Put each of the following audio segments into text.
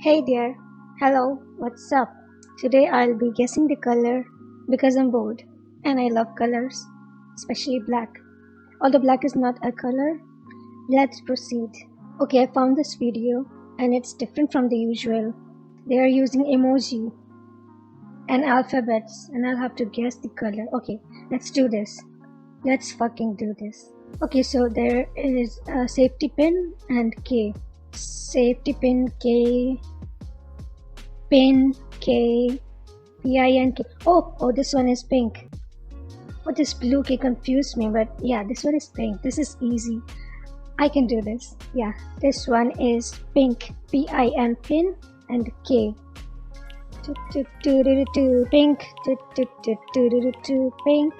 Hey there, hello, what's up? Today I'll be guessing the color because I'm bored and I love colors, especially black. Although black is not a color, let's proceed. Okay, I found this video and it's different from the usual. They are using emoji and alphabets and I'll have to guess the color. Okay, let's do this. Let's fucking do this. Okay, so there is a safety pin and K. Safety pin K. Pin K. P-I-N-K. Oh, this one is pink. Oh, this blue K confused me, but yeah, this one is pink. This is easy. I can do this. Yeah, this one is pink. P-I-N pin and K. Pink. Pink.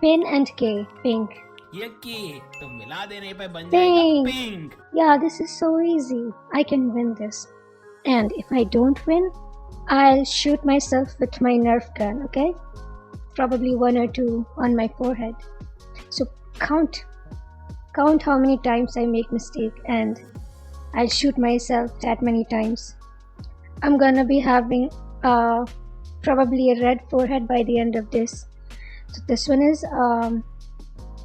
Pin and K. Pink. ये K तो मिला देने पे बन जाएगा pink. Yeah, this is so easy. I can win this. And if I don't win, I'll shoot myself with my Nerf gun, okay? Probably 1 or 2 on my forehead. So count how many times I make mistake and I'll shoot myself that many times. I'm gonna be having probably a red forehead by the end of this. So this one is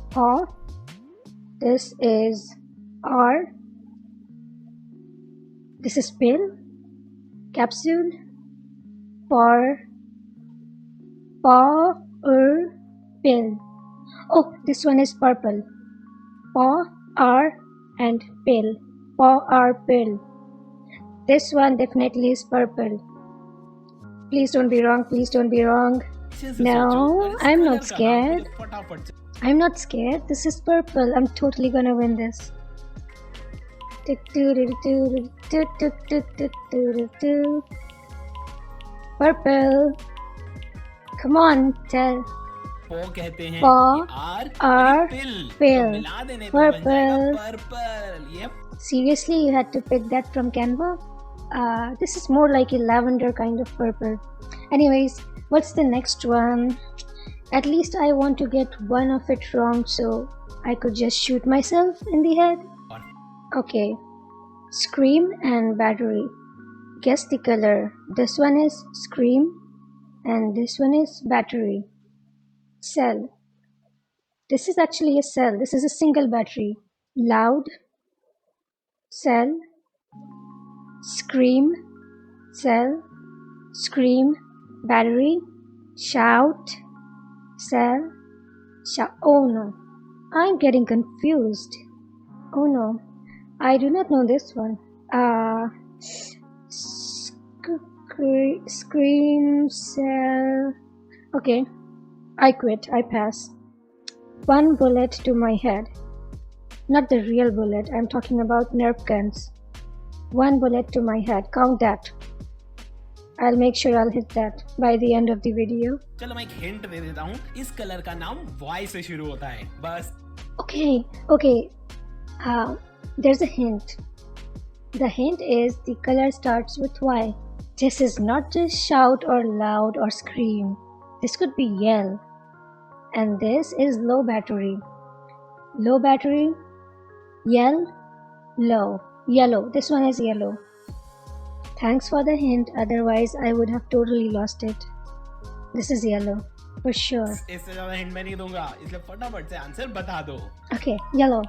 paw. This is R. This is pill. Capsule. Paw. Pill. Oh, this one is purple. Paw, R, and pill. Paw, R, pill. This one definitely is purple. Please don't be wrong. Please don't be wrong. No, I'm not scared. I'm not scared. This is purple. I'm totally gonna win this. Purple. Come on, tell. Paw, R, pill. Purple. Yep. Seriously, you had to pick that from Canva? This is more like a lavender kind of purple. Anyways, what's the next one? At least I want to get one of it wrong so I could just shoot myself in the head. Okay. Scream and battery. Guess the color. This one is scream and this one is battery. Cell. This is actually a cell. This is a single battery. Loud. Cell. Scream. Cell. Scream. Battery. Shout. Cell. Shout. Oh no. I'm getting confused. Oh no. I do not know this one. Scream. Cell. Okay. I quit. I pass. One bullet to my head. Not the real bullet. I'm talking about Nerf guns. One bullet to my head. Count that. I'll make sure I'll hit that by the end of the video. चलो मैं एक hint दे देता हूँ. इस colour का नाम Y से शुरू होता है. बस. Okay. There's a hint. The hint is the color starts with Y. This is not just shout or loud or scream. This could be yell. And this is low battery. Low battery. Yell. Low. Yellow. This one is yellow. Thanks for the hint, otherwise I would have totally lost it. This is yellow, for sure. इससे ज़्यादा hint मैं नहीं दूंगा, इसलिए फटाफट से answer बता दो. Okay, yellow.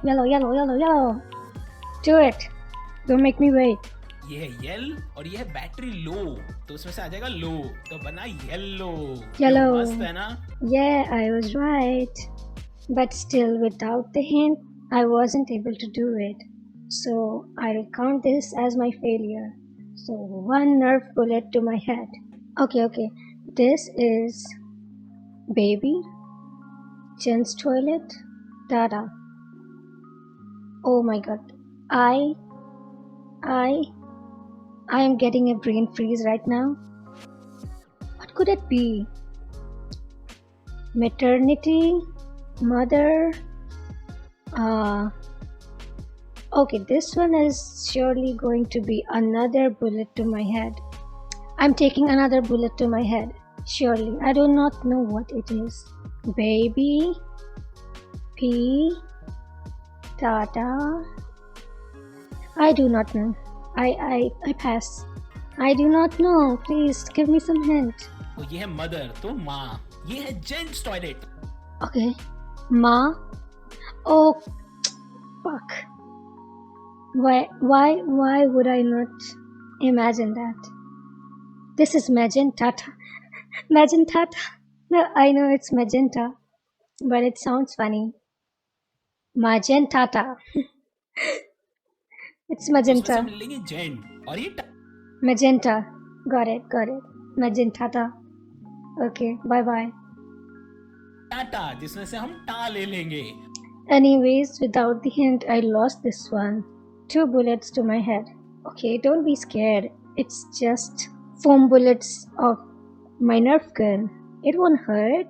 Do it. Don't make me wait. ये है येल और ये है बैटरी लो, तो उसमें से आ जाएगा लो, तो बना येलो. Yellow. मस्त है ना? Yeah, I was right. But still, without the hint, I wasn't able to do it. So I'll count this as my failure. So one Nerf bullet to my head. Okay. This is baby. Jen's toilet. Dada. Oh my god. I am getting a brain freeze right now. What could it be? Maternity. Mother. Okay, this one is surely going to be another bullet to my head. I'm taking another bullet to my head. Surely. I do not know what it is. Baby. P. Tata. I do not know. I pass. I do not know. Please give me some hint. तो ये है mother, तो माँ. ये है gents toilet. Okay. Ma. Oh, fuck. Why would I not imagine that? This is magenta. Magenta. No, I know it's magenta, but it sounds funny. Magenta. It's तो उसमें से magenta. मिलेंगे जेंट और ये Magenta. Got it. Magenta. Okay, bye. Tata, जिसमें से हम टा ले लेंगे. Anyways, without the hint, I lost this one. 2 bullets to my head. Okay, don't be scared. It's just foam bullets of my Nerf gun. It won't hurt.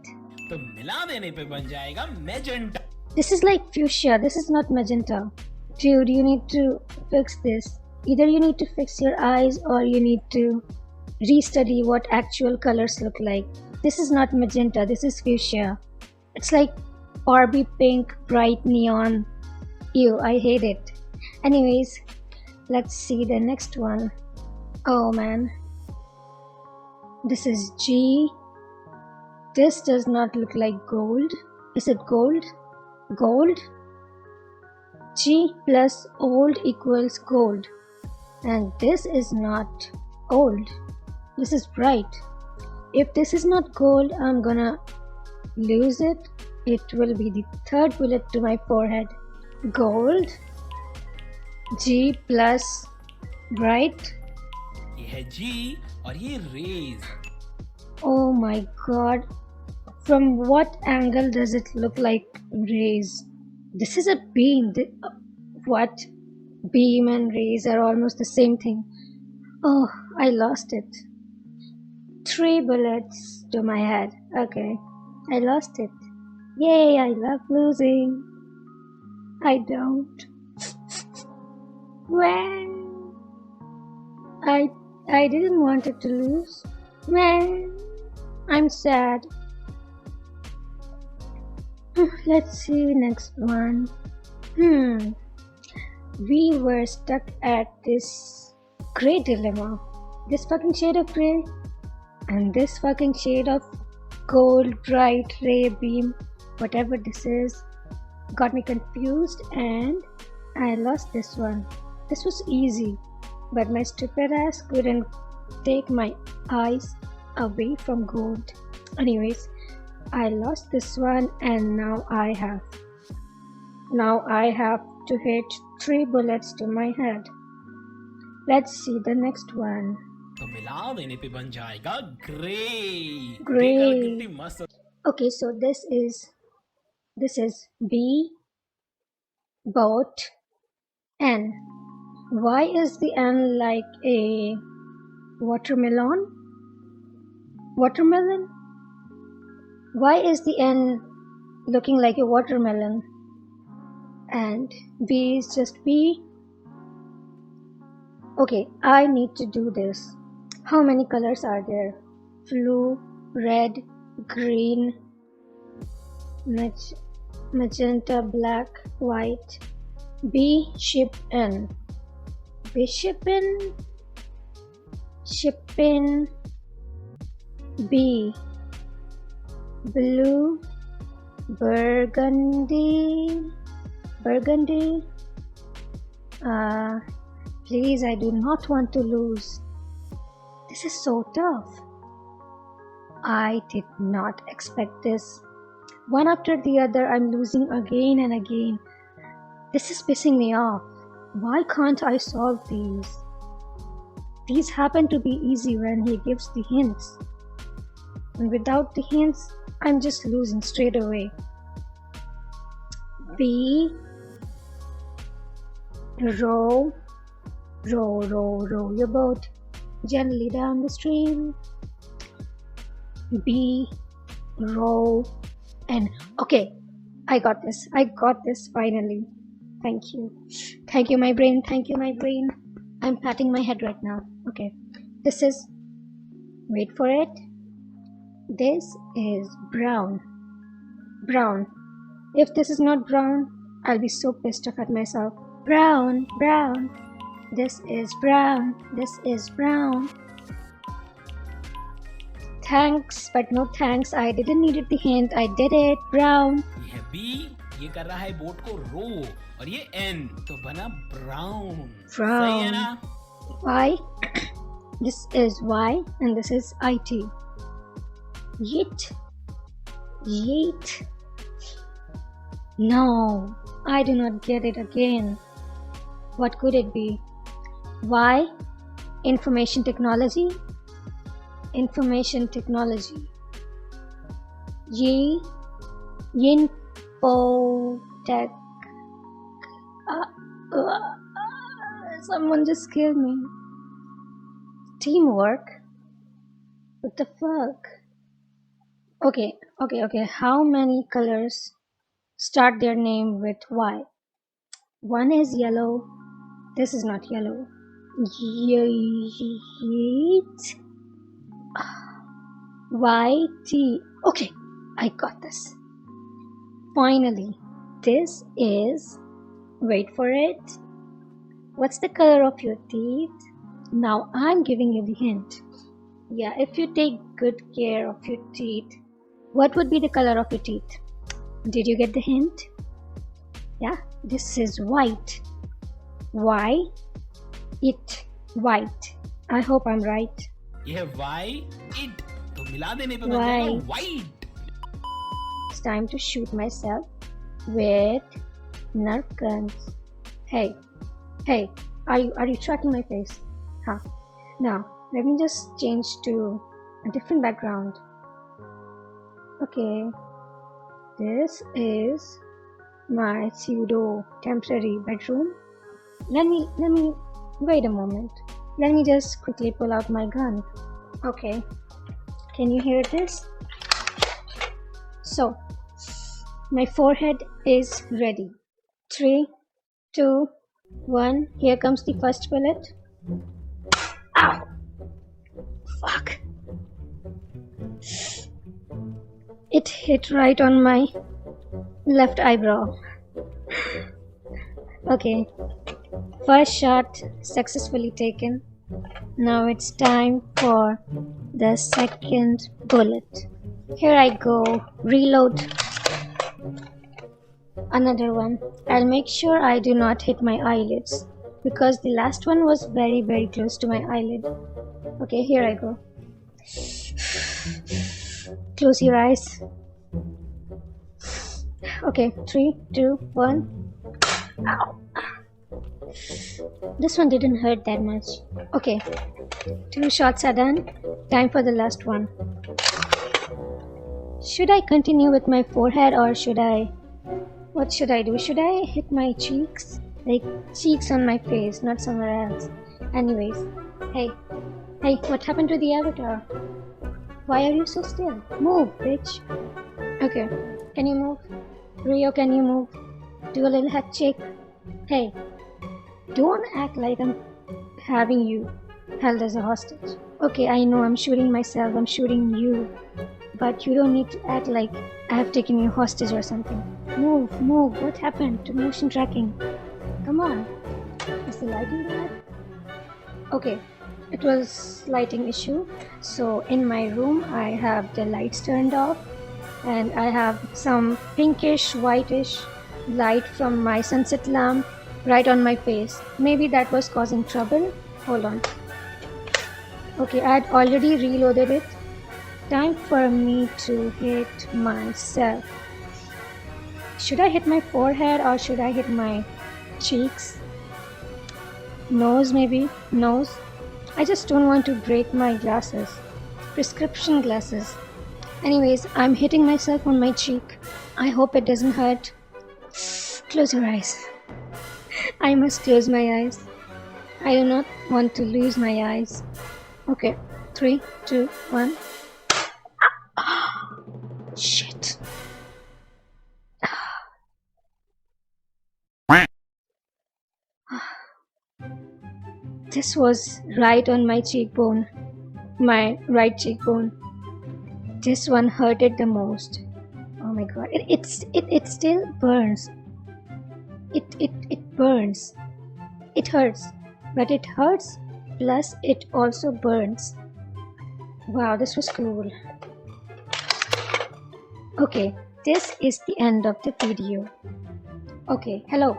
तो मिला देने पे बन जाएगा magenta. This is like fuchsia. This is not magenta. Dude, you need to fix this. Either you need to fix your eyes or you need to restudy what actual colors look like. This is not magenta. This is fuchsia. It's like Barbie pink, bright neon. Ew, I hate it. Anyways, let's see the next one. Oh man. This is G. This does not look like gold. Is it gold? Gold? G plus old equals gold. And this is not old. This is bright. If this is not gold, I'm gonna lose it. It will be the 3rd bullet to my forehead. Gold. G plus bright. ये है G और ये rays. Oh my god. From what angle does it look like rays? This is a beam. What? Beam and rays are almost the same thing. Oh, I lost it. 3 bullets to my head. Okay, I lost it. Yay, I love losing. I don't. Well, I didn't want it to lose. Well, I'm sad. Let's see next one. We were stuck at this gray dilemma. This fucking shade of gray and this fucking shade of gold, bright, ray beam, whatever this is, got me confused and I lost this one. This was easy, but my stupid ass couldn't take my eyes away from gold. Anyways, I lost this one and now I have to hit 3 bullets to my head. Let's see the next one. तो मिला देने पे बन जाएगा grey. Gray. कितनी मस्त. Okay, so this is B, boat, N. Why is the N like a watermelon? Watermelon? Why is the N looking like a watermelon? And B is just B. Okay, I need to do this. How many colors are there? Blue, red, green, magenta, black, white. B, ship N. Bishop N. Ship in. B, blue, burgundy. Please, I do not want to lose. This is so tough. I did not expect this. One after the other, I'm losing again and again. This is pissing me off. Why can't I solve these? These happen to be easy when he gives the hints. And without the hints, I'm just losing straight away. B, row your boat gently down the stream. B, row, and okay, I got this finally. Thank you my brain. I'm patting my head right now. Okay, this is, wait for it, this is brown. If this is not brown, I'll be so pissed off at myself. Brown. This is brown. This is brown. Thanks, but no thanks. I didn't need the hint. I did it. Brown. ये है B, ये कर रहा है boat को रो, और ये N तो बना ब्राउन। सही है ना? Y. This is Y and this is IT. Yeet. Yeet. No, I do not get it again. What could it be? Y. Information technology. Information technology. Ye. Yinpo tech. Someone just killed me. Teamwork? What the fuck? Okay. How many colors start their name with Y? One is yellow. This is not yellow. Yeet. YT. Okay, I got this. Finally, this is, wait for it. What's the color of your teeth? Now I'm giving you the hint. Yeah, if you take good care of your teeth, what would be the color of your teeth? Did you get the hint? Yeah, this is white. Why? It. White. I hope I'm right. ये है Y, it तो मिला देने पे बन Why? जाएगा white। It's time to shoot myself with Nerf guns. Hey, are you tracking my face? Huh. Now, let me just change to a different background. Okay, this is my pseudo temporary bedroom. Let me wait a moment. Let me just quickly pull out my gun. Okay, can you hear this? So, my forehead is ready. 3, 2, 1. Here comes the first bullet. Ow! Fuck. It hit right on my left eyebrow. Okay. First shot successfully taken. Now it's time for the second bullet. Here I go. Reload. Another one. I'll make sure I do not hit my eyelids because the last one was very, very close to my eyelid. Okay, here I go. Close your eyes. Okay, 3, 2, 1. Ow. This one didn't hurt that much. Okay, 2 shots are done. Time for the last one. Should I continue with my forehead or should I... What should I do? Should I hit my cheeks? Like cheeks on my face, not somewhere else. Anyways, hey, what happened to the avatar? Why are you so still? Move, bitch. Okay, can you move? Rio, can you move? Do a little head shake. Hey, don't act like I'm having you held as a hostage. Okay, I know I'm shooting myself, I'm shooting you. But you don't need to act like I have taken you hostage or something. Move. What happened to motion tracking? Come on. Is the lighting bad? Okay, it was lighting issue. So in my room, I have the lights turned off. And I have some pinkish, whitish light from my sunset lamp right on my face. Maybe that was causing trouble. Hold on. Okay, I had already reloaded it. Time for me to hit myself. Should I hit my forehead or should I hit my cheeks? Nose maybe? Nose? I just don't want to break my glasses. Prescription glasses. Anyways, I'm hitting myself on my cheek. I hope it doesn't hurt. Close your eyes. I must close my eyes. I do not want to lose my eyes. Okay, 3, 2, 1. Shit. This was right on my cheekbone. My right cheekbone. This one hurted the most. Oh my god. It still burns. It burns. It hurts. but it hurts, plus it also burns. Wow, this was cool. Okay, this is the end of the video. Okay, hello.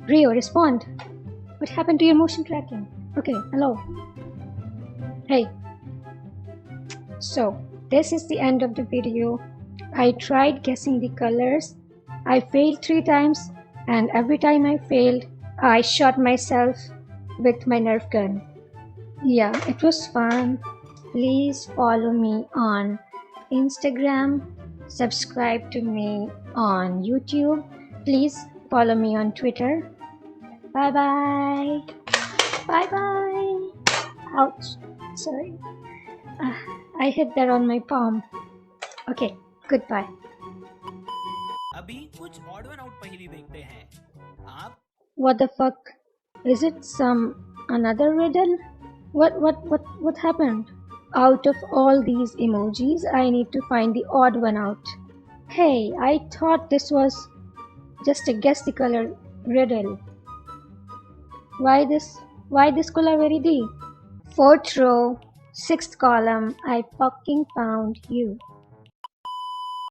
Rio, respond. What happened to your motion tracking? Okay, hello. Hey. So, this is the end of the video. I tried guessing the colors. I failed 3 times, and every time I failed, I shot myself with my Nerf gun. Yeah, it was fun. Please follow me on Instagram, subscribe to me on YouTube. Please follow me on Twitter. Bye bye. Bye bye. Ouch. Sorry. I hit that on my palm. Okay, goodbye. अभी कुछ odd one out पहेली देखते हैं आप What the fuck? Is it some another riddle? What happened? Out of all these emojis, I need to find the odd one out. Hey, I thought this was just a guess the color riddle. Why this color very deep? 4th row, 6th column, I fucking found you.